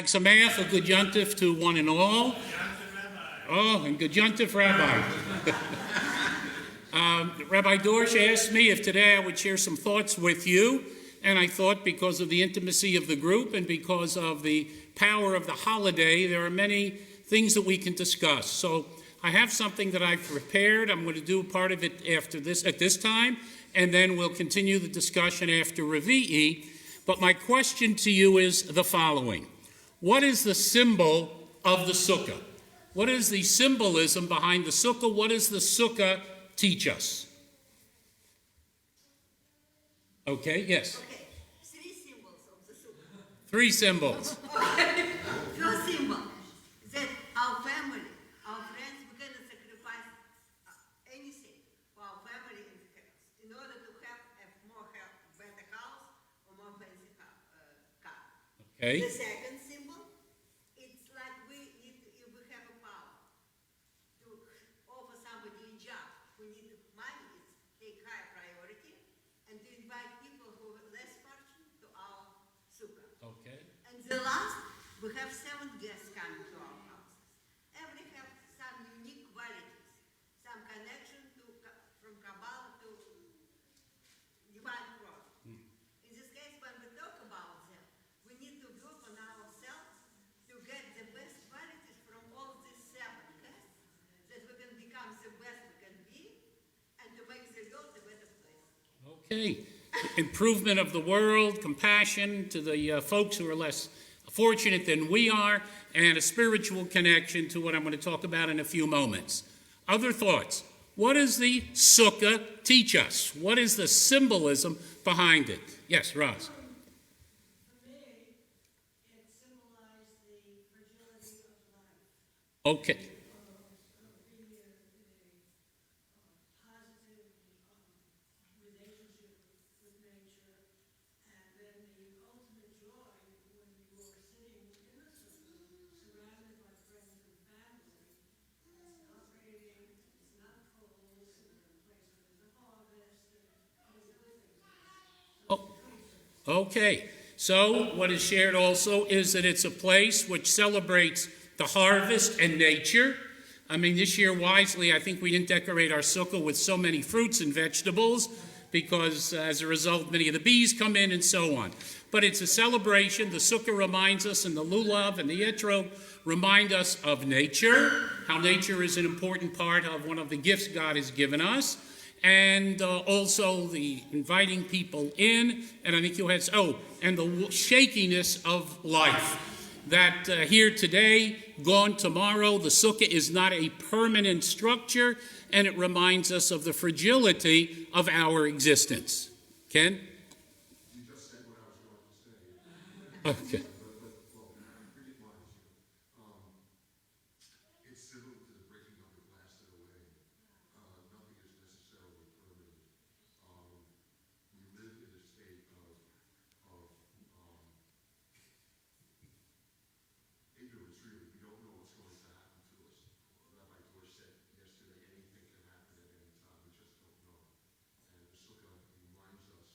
Sameach, a good yontif to one and all. Oh, and good yontif, Rabbi. Rabbi Dorsch asked me if today I would share some thoughts with you, and I thought because of the intimacy of the group and because of the power of the holiday, there are many things that we can discuss. So I have something that I've prepared. I'm going to do part of it at this time, and then we'll continue the discussion after Revi'i. But my question to you is the following. What is the symbol of the sukkah? What is the symbolism behind the sukkah? What does the sukkah teach us? Okay, yes. Okay, three symbols of the sukkah. Three symbols. First symbol, that our family, our friends, we're going to sacrifice anything for our family in the house in order to have a better house or more fancy car. Okay. The second symbol, it's like if we have a power to offer somebody a job who needs money, it's take high priority, and to invite people who are less fortunate to our sukkah. Okay. And the last, we have 7 guests coming to our houses. Every have some unique qualities, some connection from Kabbalah to divine product. In this case, when we talk about them, we need to work on ourselves to get the best qualities from all these 7 guests, that we can become the best we can be, and to make the world a better place. Okay. Improvement of the world, compassion to the folks who are less fortunate than we are, and a spiritual connection to what I'm going to talk about in a few moments. Other thoughts? What does the sukkah teach us? What is the symbolism behind it? Yes, Roz. For me, it symbolized the fragility of life. Okay. Being a positive relationship with nature, and then the ultimate joy when you are sitting in a circle, surrounded by friends and family. It's not raining, it's not cold, it's in a place where there's a harvest, and these other things. Oh, okay. So what is shared also is that it's a place which celebrates the harvest and nature. I mean, this year, wisely, I think we didn't decorate our sukkah with so many fruits and vegetables because as a result, many of the bees come in and so on. But it's a celebration. The sukkah reminds us, and the lulav and the etrog remind us of nature, how nature is an important part of one of the gifts God has given us, and also the inviting people in, and I think you had, and the shakiness of life. That here today, gone tomorrow, the sukkah is not a permanent structure, and it reminds us of the fragility of our existence. Ken? You just said what I was going to say. Okay. Well, pretty much. It's similar to the breaking of the glass to the wedding. Nothing is necessarily permanent. We live in a state of ignorance, really. We don't know what's going to happen to us. Rabbi Dorsch said yesterday, anything can happen at any time. We just don't know. And the sukkah reminds us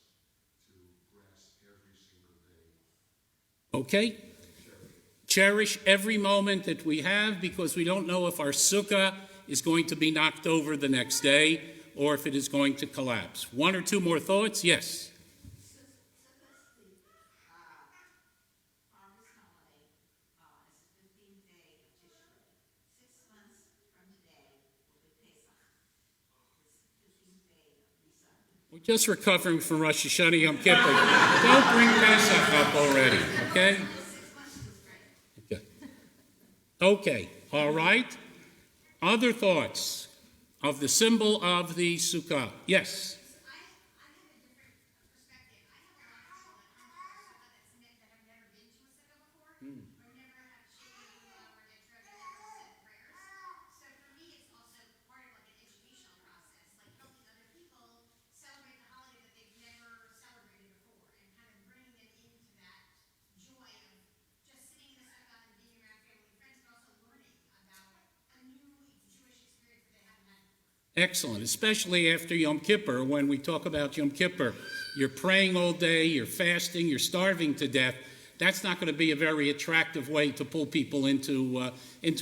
to grasp every single day. Okay? Cherish every moment that we have because we don't know if our sukkah is going to be knocked over the next day or if it is going to collapse. 1 or 2 more thoughts? Yes. Harvest holiday is the 15th day of Tishrei. 6 months from today will be Pesach. It's 15th day of Nisan. We're just recovering from Rosh Hashanah Yom Kippur. Don't bring Pesach up already, okay? 6 months is great. Okay. Okay, all right. Other thoughts of the symbol of the sukkah? Yes. I have a different perspective. I have a lot of people that come to our sukkah that have never been to a sukkah before, or never have shaken a lulav or get drug and never said prayers. So for me, it's also part of like an educational process, like helping other people celebrate the holiday that they've never celebrated before, and kind of bringing them into that joy of just sitting in the sukkah and being around family and friends, but also learning about a new Jewish experience that they haven't had before. Excellent, especially after Yom Kippur. When we talk about Yom Kippur, you're praying all day, you're fasting, you're starving to death. that's not going to be a very attractive way to pull people into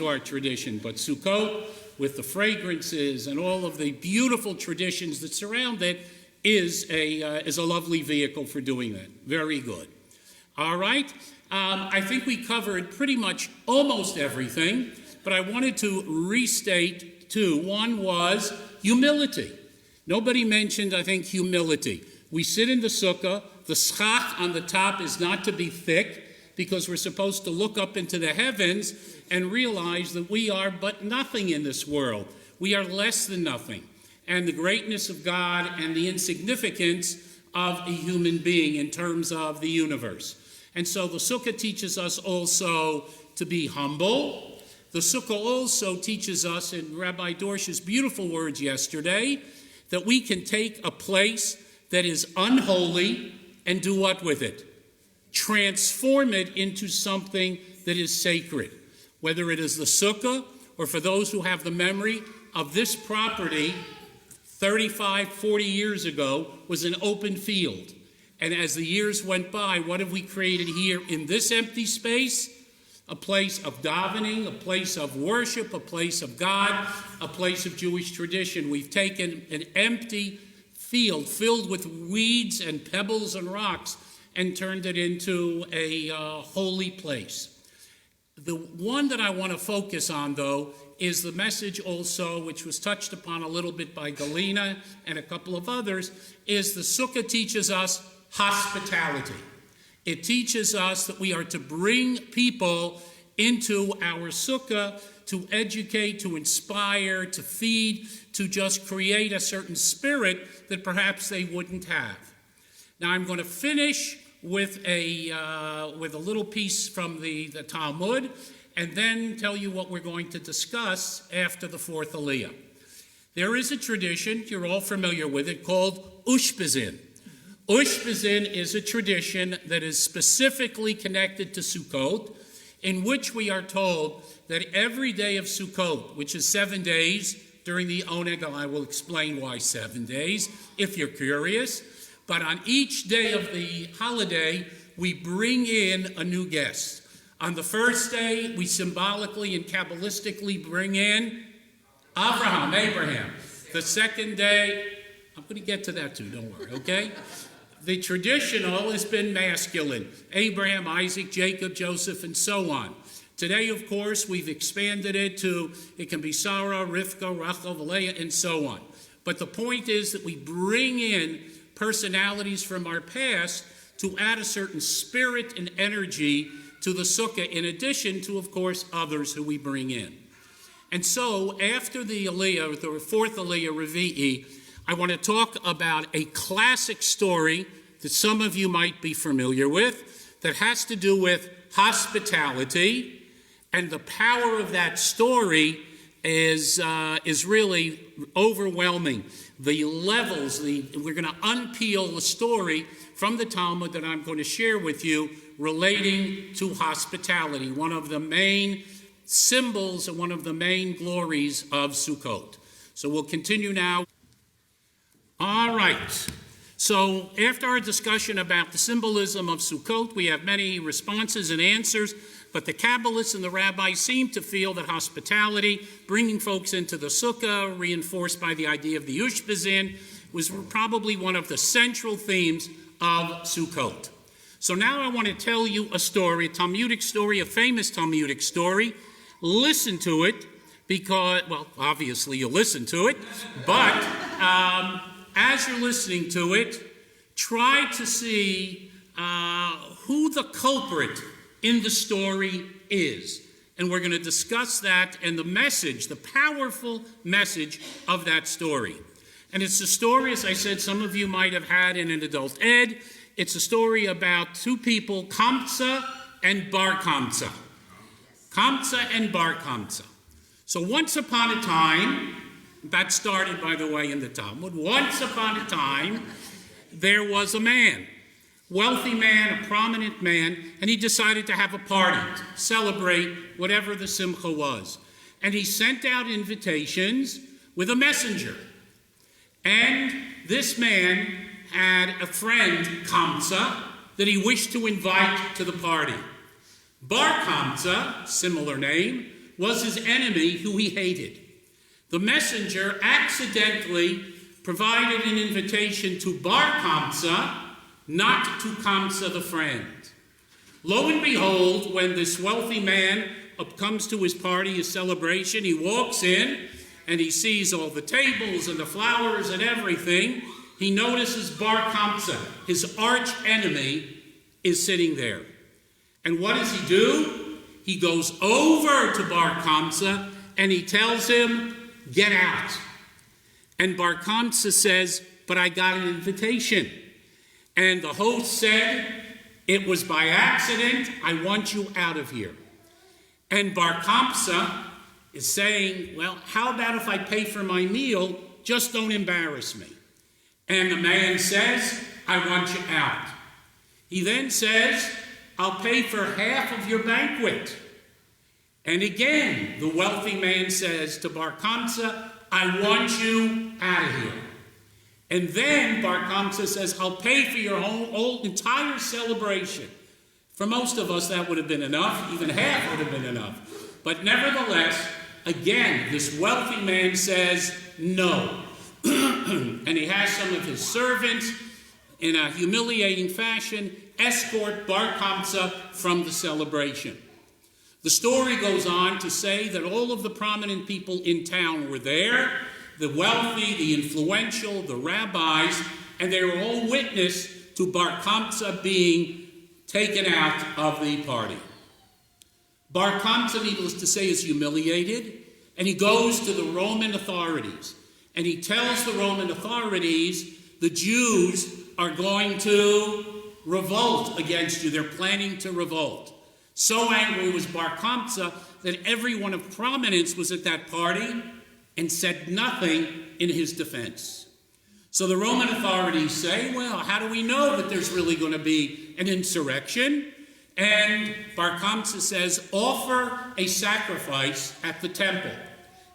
our tradition. But Sukkot, with the fragrances and all of the beautiful traditions that surround it, is a lovely vehicle for doing that. Very good. All right. I think we covered pretty much almost everything, but I wanted to restate two. One was humility. Nobody mentioned, I think, humility. We sit in the sukkah. The schach on the top is not to be thick, because we're supposed to look up into the heavens and realize that we are but nothing in this world. We are less than nothing. And the greatness of God and the insignificance of a human being in terms of the universe. And so the sukkah teaches us also to be humble. The sukkah also teaches us, in Rabbi Dorsh's beautiful words yesterday, that we can take a place that is unholy and do what with it? Transform it into something that is sacred. Whether it is the sukkah, or for those who have the memory of this property, 35, 40 years ago, was an open field. And as the years went by, what have we created here in this empty space? A place of davening, a place of worship, a place of God, a place of Jewish tradition. We've taken an empty field filled with weeds and pebbles and rocks and turned it into a holy place. The one that I want to focus on, though, is the message also, which was touched upon a little bit by Galina and a couple of others, is the sukkah teaches us hospitality. It teaches us that we are to bring people into our sukkah to educate, to inspire, to feed, to just create a certain spirit that perhaps they wouldn't have. Now I'm going to finish with a little piece from the Talmud, and then tell you what we're going to discuss after the fourth Aliyah. There is a tradition, you're all familiar with it, called Ushpizin. Ushpizin is a tradition that is specifically connected to Sukkot, in which we are told that every day of Sukkot, which is 7 days during the Oneg, I will explain why 7 days, if you're curious, but on each day of the holiday, we bring in a new guest. On the first day, we symbolically and Kabbalistically bring in Abraham. The second day, I'm going to get to that too, don't worry, okay? The traditional has been masculine. Abraham, Isaac, Jacob, Joseph, and so on. Today, of course, we've expanded it to, it can be Sarah, Rivka, Rachel, Leah, and so on. But the point is that we bring in personalities from our past to add a certain spirit and energy to the sukkah, in addition to, of course, others who we bring in. And so, after the Aliyah, the fourth Aliyah, Revi'i, I want to talk about a classic story that some of you might be familiar with that has to do with hospitality, and the power of that story is really overwhelming. The levels, we're going to unpeel the story from the Talmud that I'm going to share with you relating to hospitality, one of the main symbols and one of the main glories of Sukkot. So we'll continue now. All right. So after our discussion about the symbolism of Sukkot, we have many responses and answers, but the Kabbalists and the rabbis seem to feel that hospitality, bringing folks into the sukkah, reinforced by the idea of the Ushpizin, was probably one of the central themes of Sukkot. So now I want to tell you a story, a Talmudic story, a famous Talmudic story. Listen to it because, well, obviously you'll listen to it, but as you're listening to it, try to see who the culprit in the story is. And we're going to discuss that and the message, the powerful message of that story. And it's a story, as I said, some of you might have had in an adult ed. It's a story about two people, Kamsa and Bar Kamsa. Kamsa and Bar Kamsa. So once upon a time, that started, by the way, in the Talmud. Once upon a time, there was a man, wealthy man, a prominent man, and he decided to have a party, celebrate whatever the simcha was. And he sent out invitations with a messenger. And this man had a friend, Kamsa, that he wished to invite to the party. Bar Kamsa, similar name, was his enemy who he hated. The messenger accidentally provided an invitation to Bar Kamsa, not to Kamsa the friend. Lo and behold, when this wealthy man comes to his party, his celebration, he walks in and he sees all the tables and the flowers and everything. He notices Bar Kamsa, his arch enemy, is sitting there. And what does he do? He goes over to Bar Kamsa and he tells him, "Get out." And Bar Kamsa says, "But I got an invitation." And the host said, "It was by accident. I want you out of here." And Bar Kamsa is saying, "Well, how about if I pay for my meal? Just don't embarrass me." And the man says, "I want you out." He then says, "I'll pay for half of your banquet." And again, the wealthy man says to Bar Kamsa, "I want you out of here." And then Bar Kamsa says, "I'll pay for your whole entire celebration." For most of us, that would have been enough. Even half would have been enough. But nevertheless, again, this wealthy man says no. And he has some of his servants, in a humiliating fashion, escort Bar Kamsa from the celebration. The story goes on to say that all of the prominent people in town were there, the wealthy, the influential, the rabbis, and they were all witness to Bar Kamsa being taken out of the party. Bar Kamsa, needless to say, is humiliated, and he goes to the Roman authorities, and he tells the Roman authorities, the Jews are going to revolt against you. They're planning to revolt. So angry was Bar Kamsa that everyone of prominence was at that party and said nothing in his defense. So the Roman authorities say, "Well, how do we know that there's really going to be an insurrection?" And Bar Kamsa says, "Offer a sacrifice at the temple.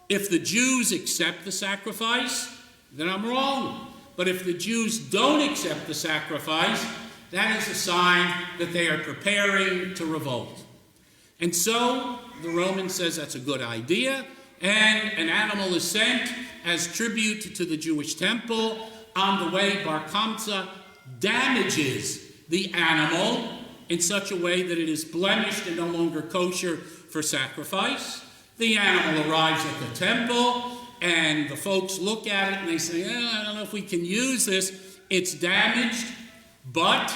If the Jews accept the sacrifice, then I'm wrong. But if the Jews don't accept the sacrifice, that is a sign that they are preparing to revolt." And so the Roman says that's a good idea, and an animal is sent as tribute to the Jewish temple. On the way, Bar Kamsa damages the animal in such a way that it is blemished and no longer kosher for sacrifice. The animal arrives at the temple, and the folks look at it and they say, "I don't know if we can use this. It's damaged." But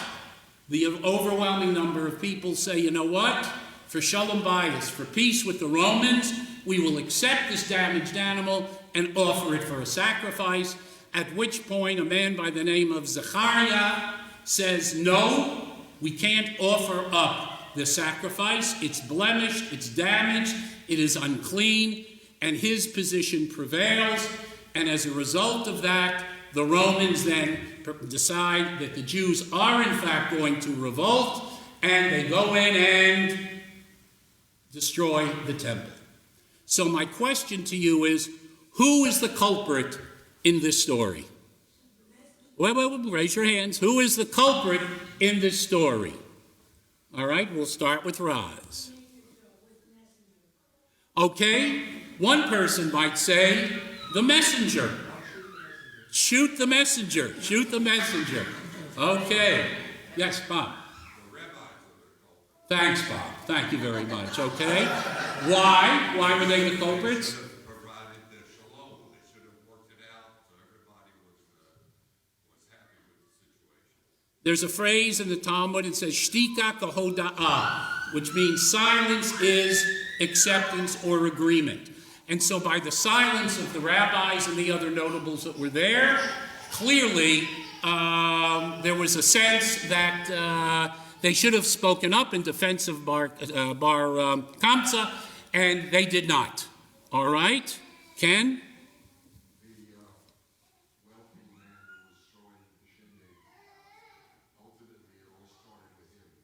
the overwhelming number of people say, "You know what? For shalom bayis, for peace with the Romans, we will accept this damaged animal and offer it for a sacrifice." At which point a man by the name of Zechariah says, "No, we can't offer up the sacrifice. It's blemished, it's damaged, it is unclean." And his position prevails. And as a result of that, the Romans then decide that the Jews are in fact going to revolt, and they go in and destroy the temple. So my question to you is, who is the culprit in this story? Wait, raise your hands. Who is the culprit in this story? All right, we'll start with Roz. Okay, one person might say, the messenger. Shoot the messenger. Shoot the messenger. Okay. Yes, Bob. Thanks, Bob. Thank you very much. Okay. Why? Why were they the culprits? Provided the shalom, they should have worked it out so everybody was happy with the situation. There's a phrase in the Talmud that says, shtika kahoda'ah, which means silence is acceptance or agreement. And so by the silence of the rabbis and the other notables that were there, clearly there was a sense that they should have spoken up in defense of Bar Kamsa, and they did not. All right? Ken? The wealthy man who was throwing the shindig, ultimately it all started with him.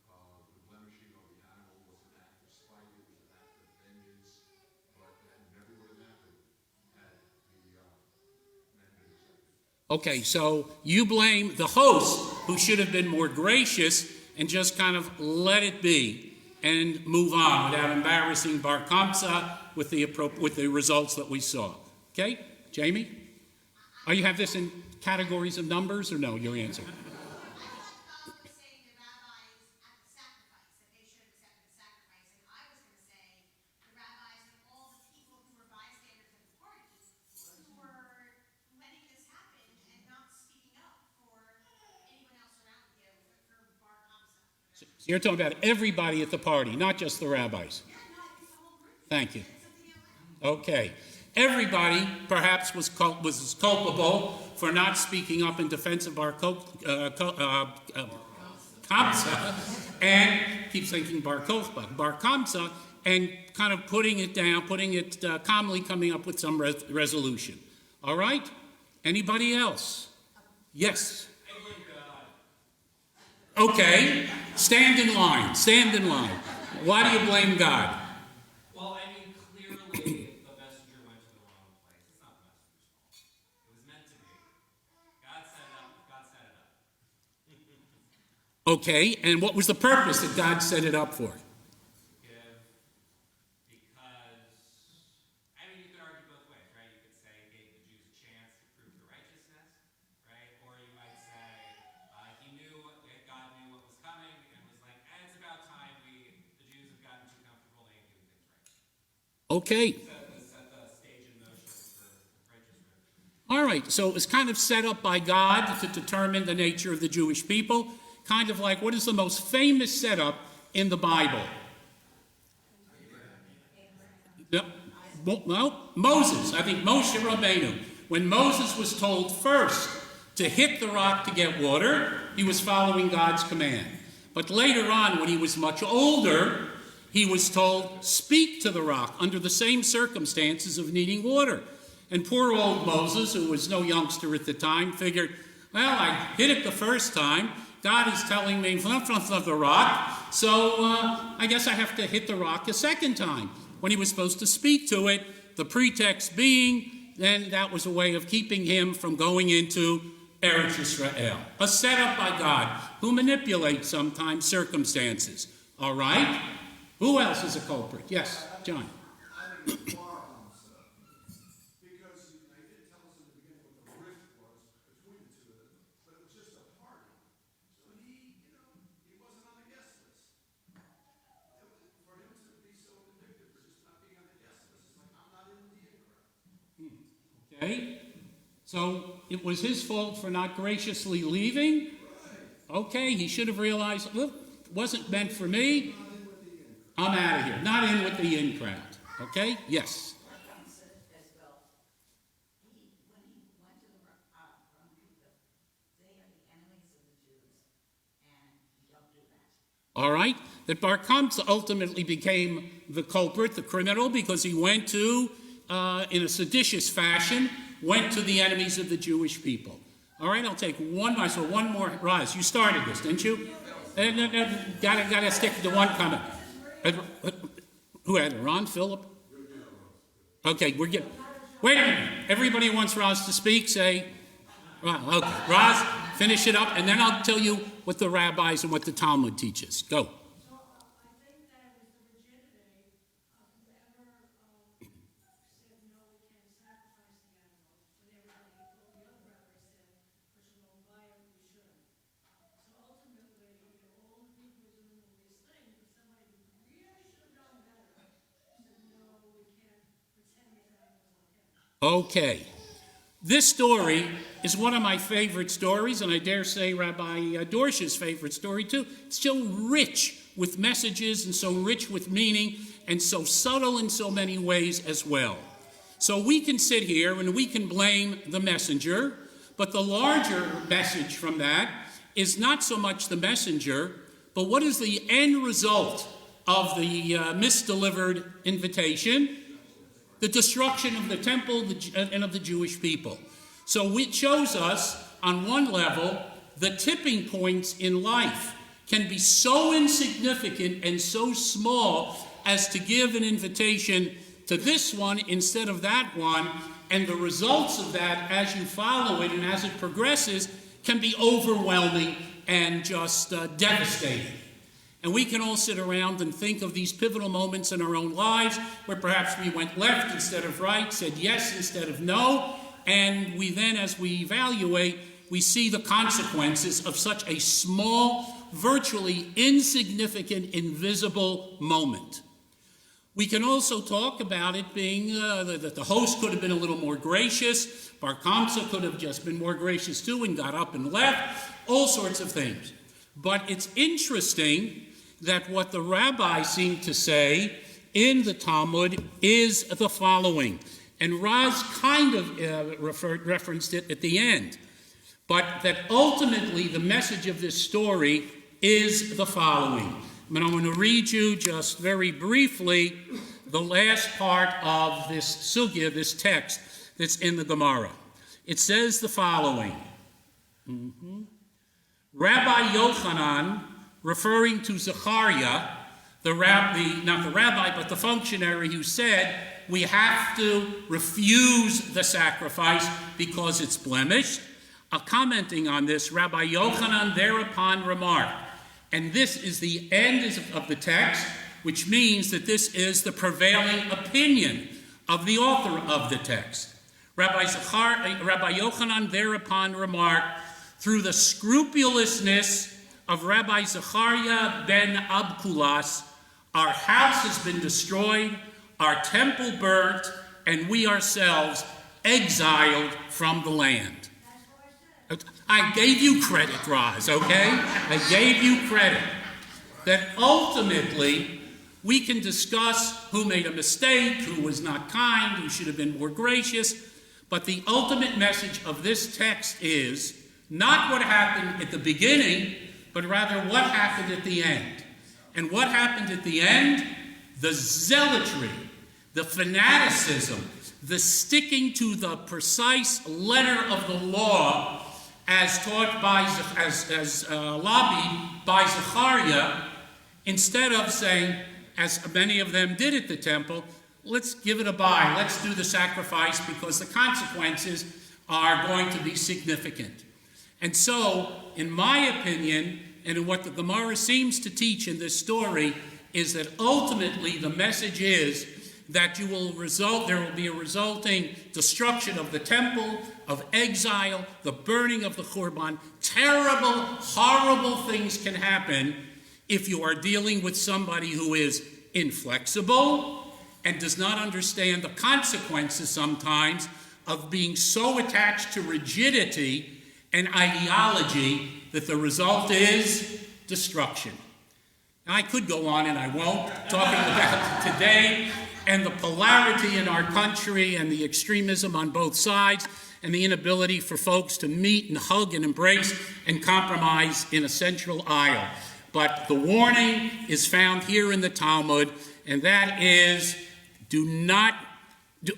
The blemishing of the animal was an act of spite, it was an act of vengeance, but that never would have happened had the man been accepted. Okay, so you blame the host who should have been more gracious and just kind of let it be and move on without embarrassing Bar Kamsa with the results that we saw. Okay, Jamie? Oh, you have this in categories of numbers, or no? Your answer. I thought God was saying the rabbis at the sacrifice, that they should have accepted the sacrifice, and I was going to say the rabbis and all the people who were bystanders at the party who were letting this happen and not speaking up for anyone else around him, for Bar Kamsa. So you're talking about everybody at the party, not just the rabbis. Yeah, no, it's the whole group. Thank you. Something out loud. Okay. Everybody perhaps was culpable for not speaking up in defense of Bar Kamsa, and keep thinking Bar Kamsa, and kind of putting it down, calmly coming up with some resolution. All right? Anybody else? Yes. Okay. Stand in line. Why do you blame God? Well, I mean, clearly the messenger went to the wrong place. It's not the messenger's fault. It was meant to be. God set it up. God set it up. Okay, and what was the purpose that God set it up for? Because, I mean, you could argue both ways, right? You could say it gave the Jews a chance to prove their righteousness, right? Or you might say God knew what was coming and was like, it's about time the Jews have gotten too comfortable, they ain't doing things right. Okay. Set the stage in motion for righteousness. All right, so it was kind of set up by God to determine the nature of the Jewish people, kind of like what is the most famous setup in the Bible? No, Moses. I think Moshe Rabbeinu. When Moses was told first to hit the rock to get water, he was following God's command. But later on, when he was much older, he was told, speak to the rock under the same circumstances of needing water. And poor old Moses, who was no youngster at the time, figured, well, I hit it the first time. God is telling me, flump the rock, so I guess I have to hit the rock a second time. When he was supposed to speak to it, the pretext being, then that was a way of keeping him from going into Eretz Israel. A setup by God, who manipulates sometimes circumstances. All right? Who else is a culprit? Yes, John. I think it's Bar Kamsa, because they didn't tell us in the beginning what the rift was between the two of them, but it was just a party. So he wasn't on the guest list. For him to be so vindictive for just not being on the guest list, it's like, I'm not in the in crowd. Okay? So it was his fault for not graciously leaving? Okay, he should have realized, look, it wasn't meant for me. I'm out of here. Not in with the in crowd. Okay? Yes. As well. When he went to the wrong people, they are the enemies of the Jews, and don't do that. All right? That Bar Kamsa ultimately became the culprit, the criminal, because he went to, in a seditious fashion, went to the enemies of the Jewish people. All right, I'll take one more. So one more. Roz, you started this, didn't you? Gotta stick to one comment. Who had it? Ron? Philip? Okay, we're good. Wait a minute. Everybody who wants Roz to speak, say, okay. Roz, finish it up, and then I'll tell you what the rabbis and what the Talmud teaches. Go. So I think that is the rigidity of whoever said, no, we can't sacrifice the animal, when everybody, all the other rabbis said, but you won't buy it, we should. So ultimately, all the people were doing all these things, but somebody who really should have known better said, no, we can't pretend that that was okay. Okay. This story is one of my favorite stories, and I dare say Rabbi Dorsh's favorite story too. It's so rich with messages and so rich with meaning and so subtle in so many ways as well. So we can sit here and we can blame the messenger, but the larger message from that is not so much the messenger, but what is the end result of the misdelivered invitation? The destruction of the temple and of the Jewish people. So it shows us, on one level, the tipping points in life can be so insignificant and so small as to give an invitation to this one instead of that one, and the results of that, as you follow it and as it progresses, can be overwhelming and just devastating. And we can all sit around and think of these pivotal moments in our own lives where perhaps we went left instead of right, said yes instead of no, and we then, as we evaluate, we see the consequences of such a small, virtually insignificant, invisible moment. We can also talk about it being that the host could have been a little more gracious, Bar Kamsa could have just been more gracious too and got up and left, all sorts of things. But it's interesting that what the rabbis seem to say in the Talmud is the following. And Raz kind of referenced it at the end. But that ultimately the message of this story is the following. And I'm going to read you just very briefly the last part of this sugya, this text that's in the Gemara. It says the following. Rabbi Yochanan, referring to Zechariah, not the rabbi, but the functionary who said, we have to refuse the sacrifice because it's blemished. Commenting on this, Rabbi Yochanan thereupon remarked, and this is the end of the text, which means that this is the prevailing opinion of the author of the text. Rabbi Yochanan thereupon remarked, through the scrupulousness of Rabbi Zechariah ben Abkulas, our house has been destroyed, our temple burnt, and we ourselves exiled from the land. I gave you credit, Roz, okay? I gave you credit. That ultimately, we can discuss who made a mistake, who was not kind, who should have been more gracious, but the ultimate message of this text is not what happened at the beginning, but rather what happened at the end. And what happened at the end? The zealotry, the fanaticism, the sticking to the precise letter of the law as taught by, lobbied by Zechariah, instead of saying, as many of them did at the temple, let's give it a bye, let's do the sacrifice because the consequences are going to be significant. And so, in my opinion, and in what the Gemara seems to teach in this story, is that ultimately the message is that there will be a resulting destruction of the temple, of exile, the burning of the Khurban. Terrible, horrible things can happen if you are dealing with somebody who is inflexible and does not understand the consequences sometimes of being so attached to rigidity and ideology that the result is destruction. Now, I could go on and I won't, talking about today and the polarity in our country and the extremism on both sides and the inability for folks to meet and hug and embrace and compromise in a central aisle. But the warning is found here in the Talmud, and that is, do not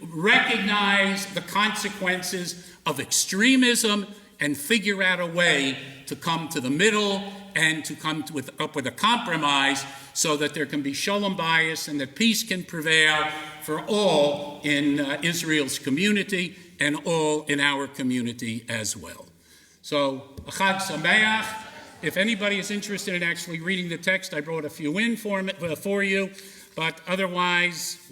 recognize the consequences of extremism and figure out a way to come to the middle and to come up with a compromise so that there can be shalom bayis and that peace can prevail for all in Israel's community and all in our community as well. So, Chag Sameach. If anybody is interested in actually reading the text, I brought a few in for you, but otherwise,